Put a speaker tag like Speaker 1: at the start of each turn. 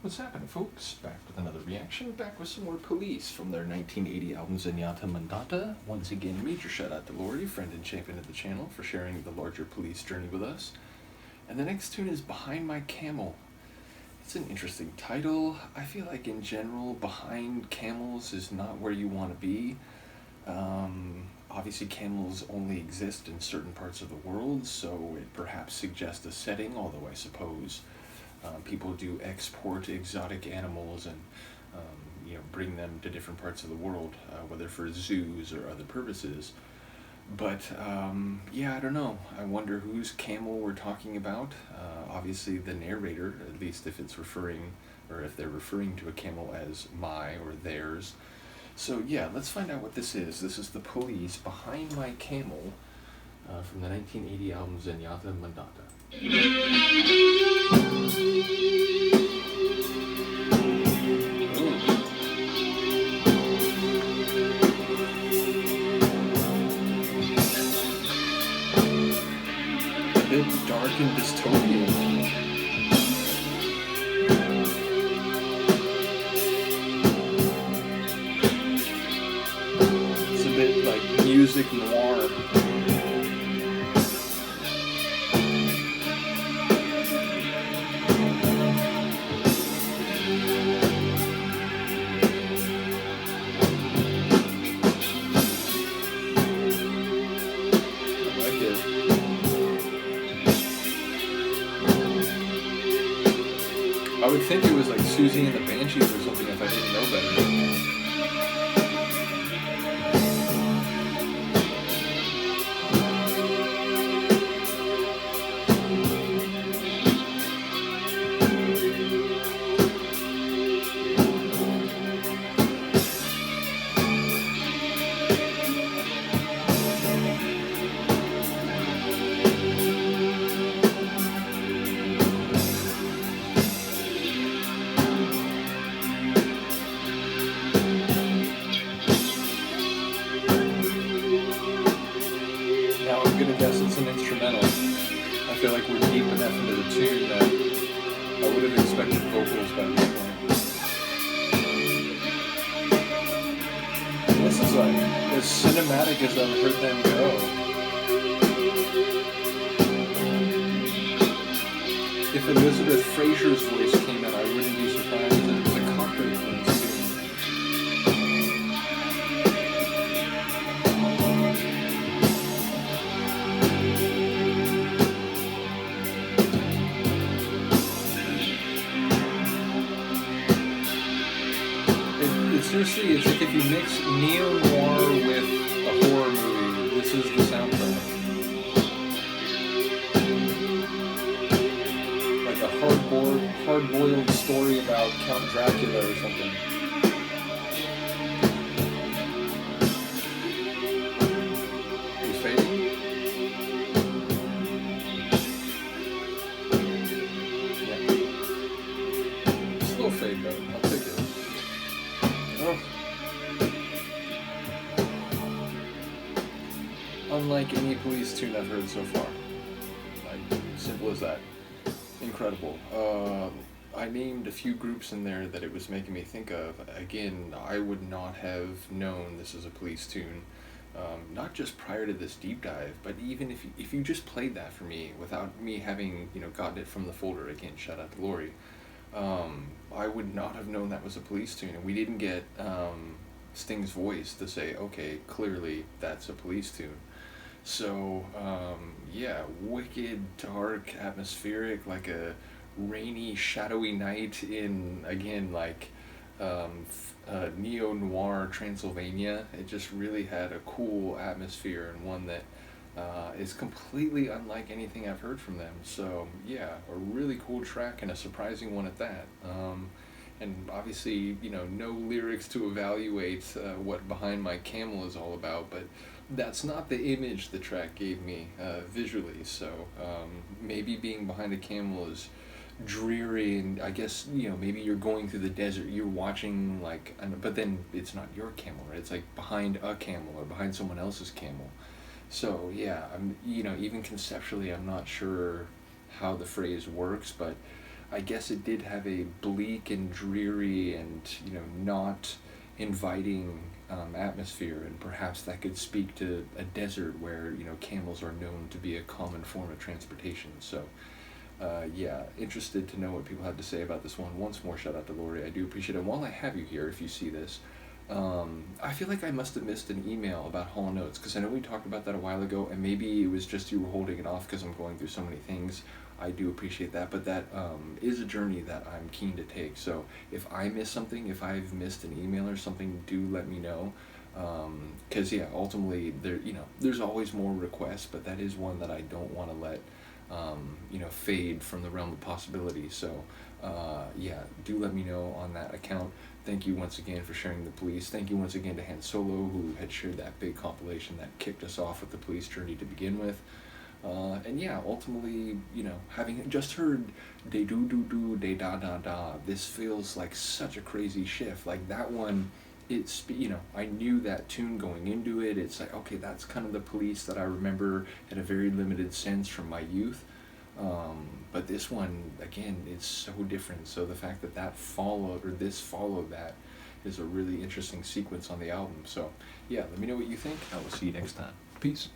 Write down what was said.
Speaker 1: What's happening, folks? Back with another reaction, back with some more Police from their 1980 album Zenyatta Mondatta. Once again, major shout out to Lori, friend and champion of the channel, for sharing the larger Police journey with us. And the next tune is Behind My Camel. It's an interesting title. I feel like in general, behind camels is not where you want to be. Obviously camels only exist in certain parts of the world, so it perhaps suggests a setting, although I suppose people do export exotic animals and bring them to different parts of the world, whether for zoos or other purposes. But yeah, I don't know. I wonder whose camel we're talking about. Obviously the narrator, at least if it's referring, or if they're referring to a camel as my or theirs. So yeah, let's find out what this is. This is the Police, Behind My Camel, from the 1980 album Zenyatta Mondatta. A bit dark and dystopian. It's a bit like music noir. I would think it was like Susie and the Banshees or something if I didn't know better. I'm gonna guess it's an instrumental. I feel like we're deep enough into the tune that I would have expected vocals by this point. This is like as cinematic as I've heard them go. If Elizabeth Fraser's voice came out, I wouldn't be surprised that it was a cocktail for this tune. Seriously, it's like if you mix neo-noir with a horror movie, this is the soundtrack. Like a hard-boiled story about Count Dracula or something. He's fading? Yeah. Slow fade though, I'll take it. Oh. Unlike any Police tune I've heard so far. Like, simple as that. Incredible. I named a few groups in there that it was making me think of. Again, I would not have known this is a Police tune. Not just prior to this deep dive, but even if you just played that for me without me having gotten it from the folder. Again, shout out to Lori. I would not have known that was a Police tune, and we didn't get Sting's voice to say, okay, clearly that's a Police tune. So yeah, wicked, dark, atmospheric, like a rainy, shadowy night in, again, like neo-noir Transylvania. It just really had a cool atmosphere, and one that is completely unlike anything I've heard from them. So yeah, a really cool track and a surprising one at that. And obviously, no lyrics to evaluate what Behind My Camel is all about, but that's not the image the track gave me visually. So maybe being behind a camel is dreary, and I guess maybe you're going through the desert, you're watching but then it's not your camel, right? It's like behind a camel or behind someone else's camel. So yeah, even conceptually I'm not sure how the phrase works, but I guess it did have a bleak and dreary and, not inviting atmosphere, and perhaps that could speak to a desert where, camels are known to be a common form of transportation. So, yeah, interested to know what people had to say about this one. Once more, shout out to Lori. I do appreciate it. And while I have you here, if you see this, I feel like I must have missed an email about Hall Notes, because I know we talked about that a while ago, and maybe it was just you were holding it off because I'm going through so many things. I do appreciate that, but that is a journey that I'm keen to take. So if I miss something, if I've missed an email or something, do let me know. Because yeah, ultimately there's always more requests, but that is one that I don't want to let fade from the realm of possibility. So yeah, do let me know on that account. Thank you once again for sharing the police. Thank you once again to Han Solo, who had shared that big compilation that kicked us off with the police journey to begin with. And yeah, ultimately, having just heard de do do do de da da da, this feels like such a crazy shift. Like that one, I knew that tune going into it. It's like, okay, that's kind of the police that I remember in a very limited sense from my youth. But this one, again, it's so different. So the fact that this followed that is a really interesting sequence on the album. So yeah, let me know what you think. I will see you next time. Peace.